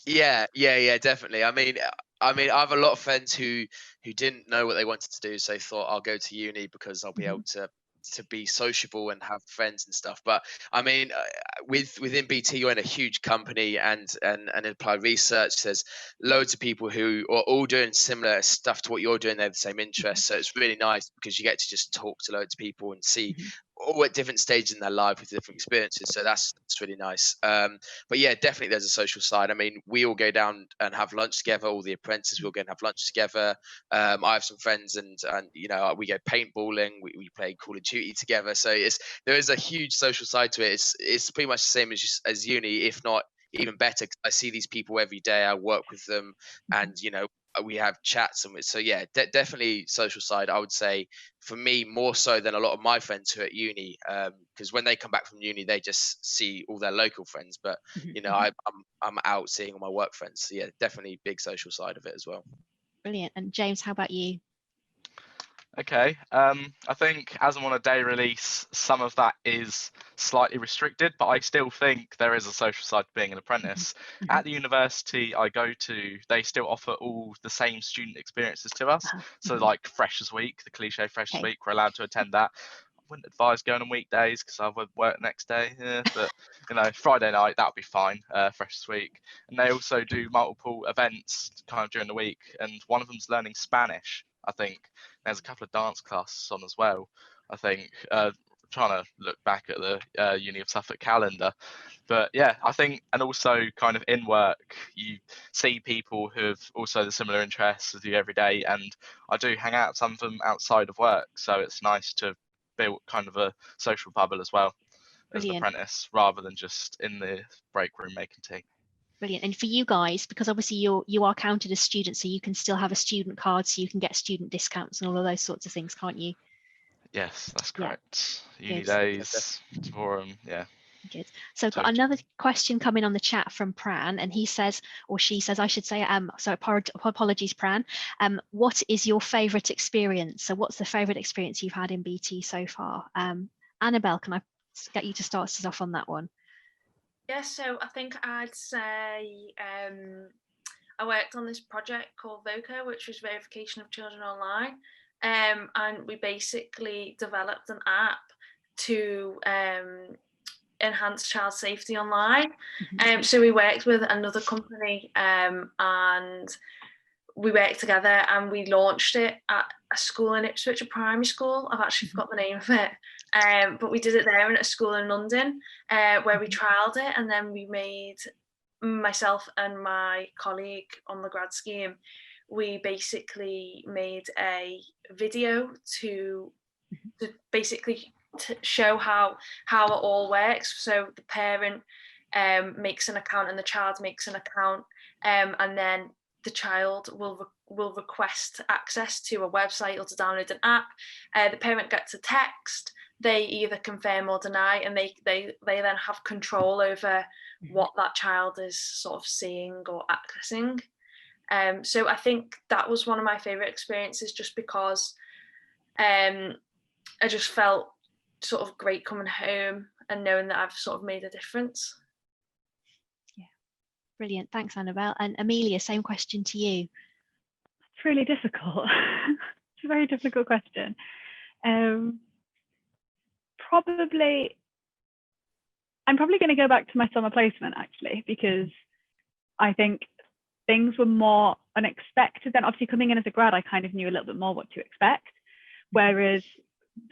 Yeah, definitely. I mean, I have a lot of friends who didn't know what they wanted to do, so they thought, I'll go to uni because I'll be able to be sociable and have friends and stuff. But I mean, within BT, you're in a huge company and applied research. There's loads of people who are all doing similar stuff to what you're doing. They have the same interests, so it's really nice because you get to just talk to loads of people and see all at different stages in their life with different experiences. So that's really nice. But yeah, definitely there's a social side. I mean, we all go down and have lunch together. All the apprentices will go and have lunch together. I have some friends and you know, we go paintballing. We play Call of Duty together. So there is a huge social side to it. It's pretty much the same as uni, if not even better, 'cause I see these people every day. I work with them, and we have chats, and so yeah, definitely social side. I would say for me more so than a lot of my friends who are at uni, because when they come back from uni, they just see all their local friends. But I'm out seeing all my work friends. So yeah, definitely big social side of it as well. Brilliant. And James, how about you? Okay, I think as I'm on a day release, some of that is slightly restricted, but I still think there is a social side to being an apprentice. At the university I go to, they still offer all the same student experiences to us. So like Freshers Week, the cliche Freshers Week, we're allowed to attend that. I wouldn't advise going on weekdays because I would work next day, but Friday night, that would be fine, Freshers Week. And they also do multiple events kind of during the week, and one of them's learning Spanish, I think. There's a couple of dance classes on as well, I think. Trying to look back at the Uni of Suffolk calendar. But yeah, I think, and also kind of in work, you see people who have also the similar interests as you every day. And I do hang out with some of them outside of work. So it's nice to build kind of a social bubble as well as an apprentice, rather than just in the break room making tea. Brilliant. And for you guys, because obviously you are counted as students, so you can still have a student card, so you can get student discounts and all of those sorts of things, can't you? Yes, that's correct. Yeah. Uni days, forum, yeah. Good. So I've got another question coming on the chat from Pran, and he says, or she says, I should say, so apologies, Pran. What is your favourite experience? So what's the favourite experience you've had in BT so far? Annabelle, can I get you to start us off on that one? Yes, so I think I'd say I worked on this project called VOCA, which was Verification of Children Online, and we basically developed an app to enhance child safety online. So we worked with another company, and we worked together, and we launched it at a school in Ipswich, a primary school. I've actually forgot the name of it. But we did it there in a school in London, where we trialled it, and then we made, myself and my colleague on the grad scheme, we basically made a video to basically show how it all works. So the parent makes an account and the child makes an account, and then the child will request access to a website or to download an app. The parent gets a text. They either confirm or deny, and they then have control over what that child is sort of seeing or accessing. So I think that was one of my favourite experiences, just because I just felt sort of great coming home and knowing that I've sort of made a difference. Yeah, brilliant. Thanks, Annabelle. And Amelia, same question to you. It's really difficult. It's a very difficult question. I'm probably going to go back to my summer placement, actually, because I think things were more unexpected. Then obviously coming in as a grad, I kind of knew a little bit more what to expect. Whereas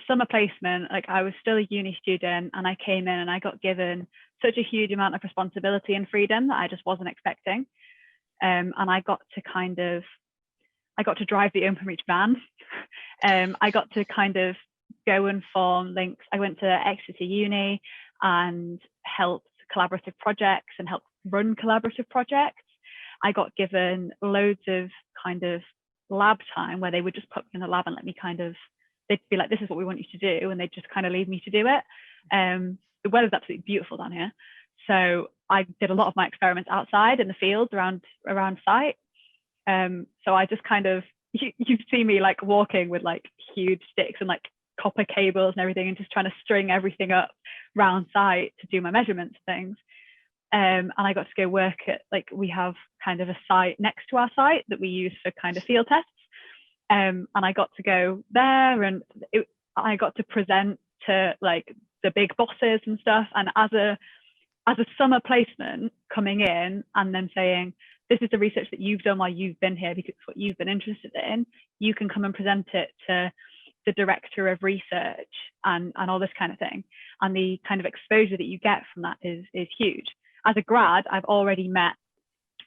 summer placement, like I was still a uni student, and I came in and I got given such a huge amount of responsibility and freedom that I just wasn't expecting. And I got to drive the Openreach van. I got to kind of go and form links. I went to Exeter Uni and helped collaborative projects and helped run collaborative projects. I got given loads of kind of lab time where they would just put me in the lab and let me they'd be like, this is what we want you to do. And they'd just kind of leave me to do it. The weather's absolutely beautiful down here. So I did a lot of my experiments outside in the fields around site. So I just kind of, you've seen me like walking with like huge sticks and like copper cables and everything, and just trying to string everything up round site to do my measurements things. And I got to go work at, like, we have kind of a site next to our site that we use for kind of field tests. And I got to go there, and I got to present to like the big bosses and stuff. And as a summer placement coming in and then saying, this is the research that you've done while you've been here because it's what you've been interested in, you can come and present it to the director of research and all this kind of thing. And the kind of exposure that you get from that is huge. As a grad, I've already met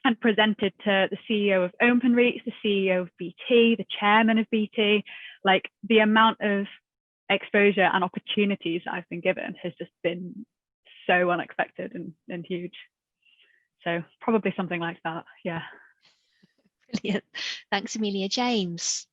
and presented to the CEO of Openreach, the CEO of BT, the chairman of BT. Like, the amount of exposure and opportunities that I've been given has just been so unexpected and huge. So probably something like that. Yeah. Brilliant. Thanks, Amelia. James.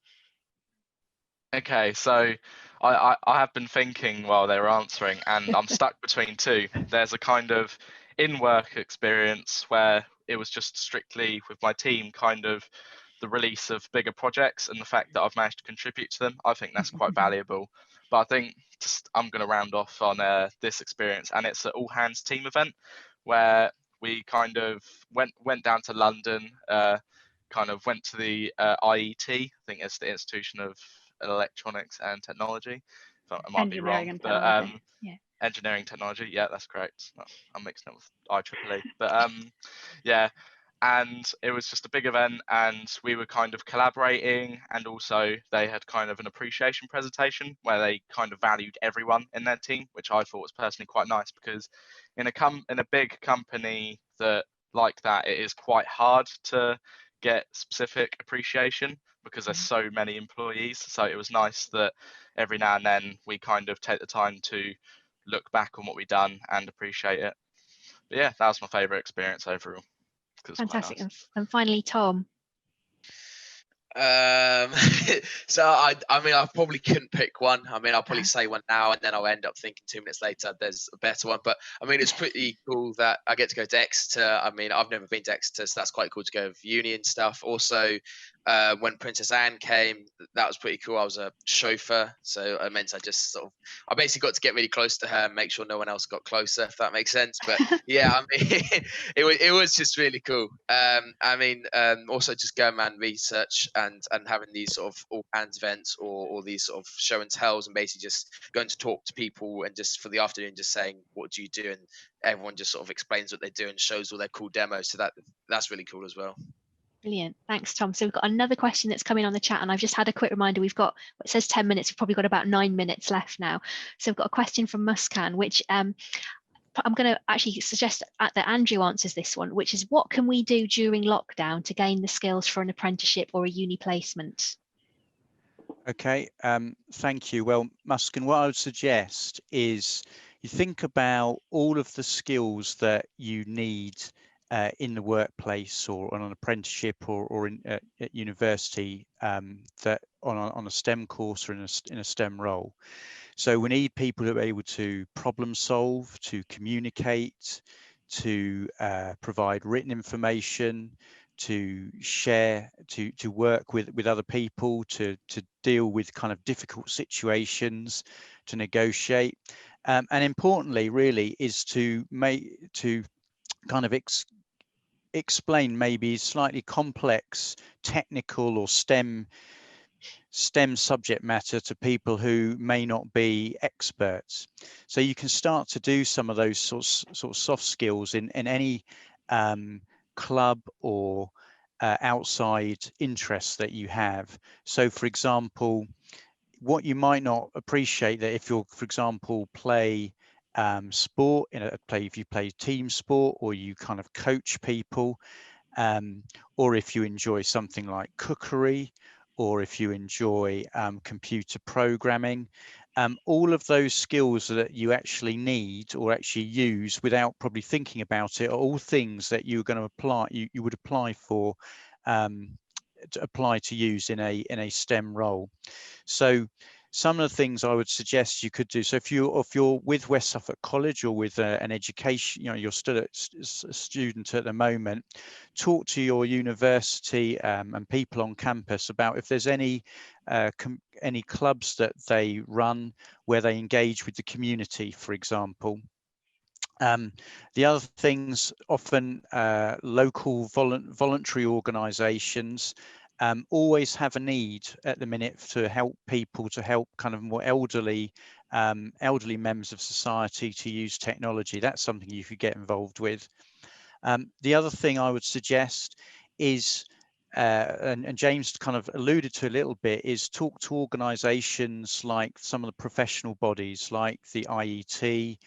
Okay, so I have been thinking while they were answering, and I'm stuck between two. There's a kind of in-work experience where it was just strictly with my team, kind of the release of bigger projects and the fact that I've managed to contribute to them. I think that's quite valuable. But I think I'm going to round off on this experience, and it's an all-hands team event where we kind of went down to London, kind of went to the IET, I think it's the Institution of Electronics and Technology. I might be wrong, but engineering technology, yeah, that's correct. I'm mixing it with IEEE, but yeah, and it was just a big event, and we were kind of collaborating, and also they had kind of an appreciation presentation where they kind of valued everyone in their team, which I thought was personally quite nice, because in a big company like that, it is quite hard to get specific appreciation because there's so many employees. So it was nice that every now and then we kind of take the time to look back on what we've done and appreciate it. But yeah, that was my favorite experience overall. Fantastic. Nice. And finally, Tom. So I mean, I probably couldn't pick one. I mean, I'll probably say one now, and then I'll end up thinking 2 minutes later there's a better one. But I mean, it's pretty cool that I get to go to Exeter. I mean, I've never been to Exeter, so that's quite cool to go with uni and stuff. Also, when Princess Anne came, that was pretty cool. I was a chauffeur, so it meant I basically got to get really close to her and make sure no one else got closer, if that makes sense. But yeah, I mean, it was just really cool. I mean, also just going around research and having these sort of all hands events or these sort of show and tells, and basically just going to talk to people and just for the afternoon just saying, what do you do? And everyone just sort of explains what they do and shows all their cool demos. So that's really cool as well. Brilliant. Thanks, Tom. So we've got another question that's coming on the chat, and I've just had a quick reminder. It says 10 minutes. We've probably got about 9 minutes left now. So we've got a question from Muskan, which I'm going to actually suggest that Andrew answers this one, which is, what can we do during lockdown to gain the skills for an apprenticeship or a uni placement? Okay, thank you. Well, Muskan, what I would suggest is you think about all of the skills that you need in the workplace or on an apprenticeship or at university, that on a STEM course or in a STEM role. So we need people who are able to problem solve, to communicate, to provide written information, to share, to work with other people, to deal with kind of difficult situations, to negotiate, and importantly, really, is to kind of explain maybe slightly complex technical or STEM subject matter to people who may not be experts. So you can start to do some of those sort of soft skills in any club or outside interests that you have. So for example, what you might not appreciate, that if you're, for example, play sport if you play team sport, or you kind of coach people, or if you enjoy something like cookery, or if you enjoy computer programming, all of those skills that you actually need or actually use without probably thinking about it are all things that you're going to apply, you would apply for, to use in a STEM role. So some of the things I would suggest you could do. So if you're with West Suffolk College or with an education, you're still a student at the moment, talk to your university and people on campus about if there's any clubs that they run where they engage with the community, for example. The other things, often local voluntary organisations always have a need at the minute to help people, to help kind of more elderly members of society to use technology. That's something you could get involved with. The other thing I would suggest is, and James kind of alluded to a little bit, is talk to organisations like some of the professional bodies like the IET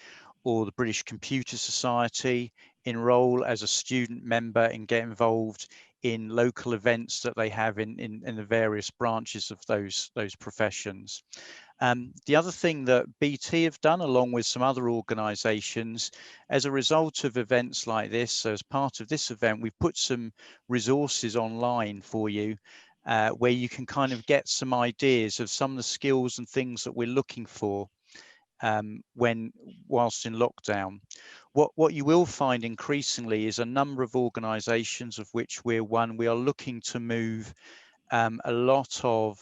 or the British Computer Society. Enroll as a student member and get involved in local events that they have in the various branches of those professions. The other thing that BT have done, along with some other organisations, as a result of events like this, so as part of this event, we've put some resources online for you where you can kind of get some ideas of some of the skills and things that we're looking for whilst in lockdown. What you will find increasingly is a number of organisations, of which we're one. We are looking to move a lot of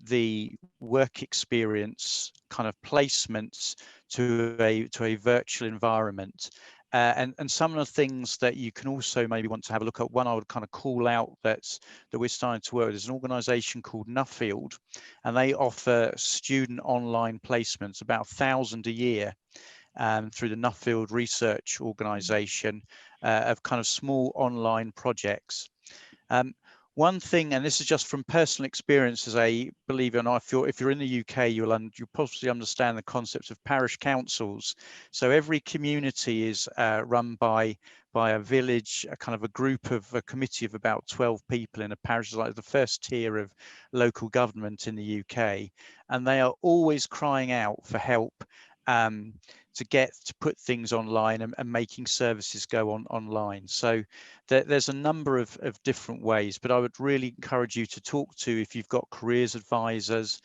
the work experience kind of placements to a virtual environment. And some of the things that you can also maybe want to have a look at, one I would kind of call out that we're starting to work with, is an organisation called Nuffield, and they offer student online placements, about 1,000 a year, through the Nuffield Research Organisation, of kind of small online projects. One thing, and this is just from personal experience as a, believe it or not, if you're in the UK, you'll possibly understand the concepts of parish councils. So every community is run by a village, a kind of a committee of about 12 people in a parish, like the first tier of local government in the UK, and they are always crying out for help to put things online and making services go online. So there's a number of different ways, but I would really encourage you to talk to, if you've got careers advisors,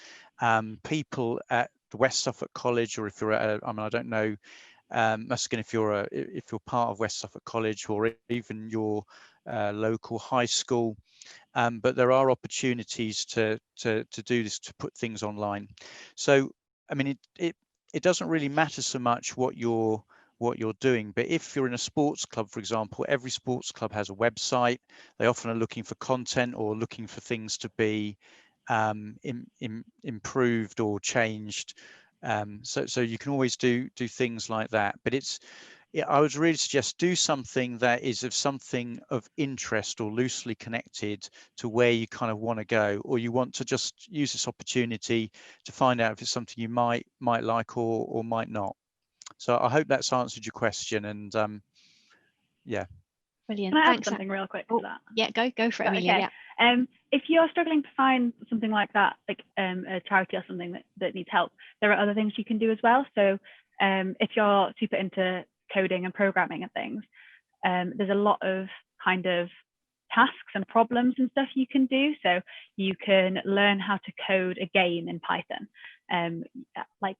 people at the West Suffolk College, or if you're at I don't know, Muskin, if you're part of West Suffolk College, or even your local high school. But there are opportunities to do this, to put things online. So I mean, it doesn't really matter so much what you're doing, but if you're in a sports club, for example, every sports club has a website. They often are looking for content or looking for things to be improved or changed. So you can always do things like that. But I would really suggest do something that is something of interest or loosely connected to where you kind of want to go, or you want to just use this opportunity to find out if it's something you might like or might not. So I hope that's answered your question. And yeah. Brilliant. Can I add Thanks. something real quick to that? Yeah, go for it, Amelia. Okay. Yeah. If you're struggling to find something like that, like a charity or something that needs help, there are other things you can do as well. So if you're super into coding and programming and things, there's a lot of kind of tasks and problems and stuff you can do. So you can learn how to code a game in Python, like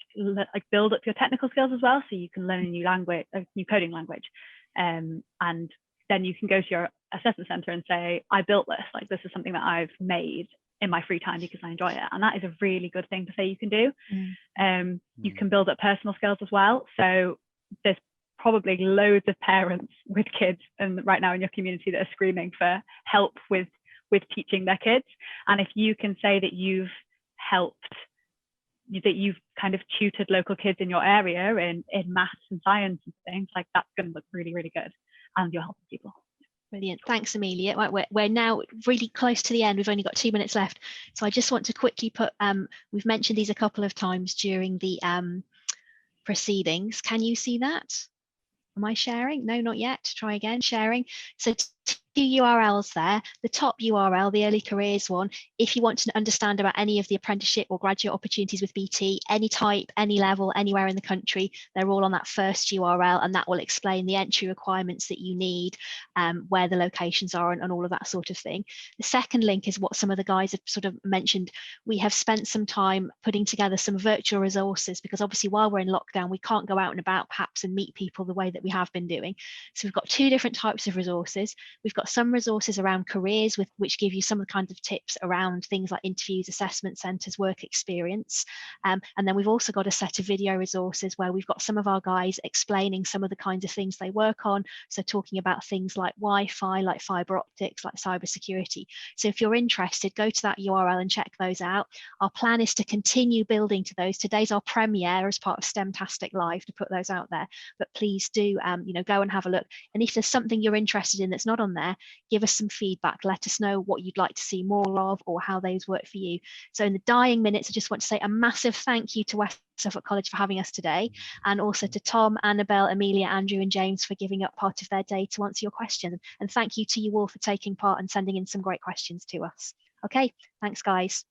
build up your technical skills as well. So you can learn a new coding language, and then you can go to your assessment center and say, I built this, like this is something that I've made in my free time because I enjoy it. And that is a really good thing to say you can do. You can build up personal skills as well. So there's probably loads of parents with kids and right now in your community that are screaming for help with teaching their kids. And if you can say that you've kind of tutored local kids in your area in maths and science and things, like that's going to look really, really good, and you're helping people. Brilliant. Thanks, Amelia. Right, we're now really close to the end. We've only got 2 minutes left. So I just want to quickly put, we've mentioned these a couple of times during the proceedings. Can you see that? Am I sharing? No, not yet. Try again, sharing. So 2 URLs there. The top URL, the early careers one, if you want to understand about any of the apprenticeship or graduate opportunities with BT, any type, any level, anywhere in the country, they're all on that first URL, and that will explain the entry requirements that you need, where the locations are, and all of that sort of thing. The second link is what some of the guys have sort of mentioned. We have spent some time putting together some virtual resources, because obviously while we're in lockdown, we can't go out and about perhaps and meet people the way that we have been doing. So we've got 2 different types of resources. We've got some resources around careers, which give you some of the kinds of tips around things like interviews, assessment centres, work experience. And then we've also got a set of video resources where we've got some of our guys explaining some of the kinds of things they work on. So talking about things like Wi-Fi, like fibre optics, like cybersecurity. So if you're interested, go to that URL and check those out. Our plan is to continue building to those. Today's our premiere as part of STEMtastic Live to put those out there. But please do, go and have a look. And if there's something you're interested in that's not on there, share, give us some feedback, let us know what you'd like to see more of or how those work for you. So in the dying minutes, I just want to say a massive thank you to West Suffolk College for having us today, and also to Tom, Annabelle, Amelia, Andrew and James for giving up part of their day to answer your questions. And thank you to you all for taking part and sending in some great questions to us. Okay, thanks guys.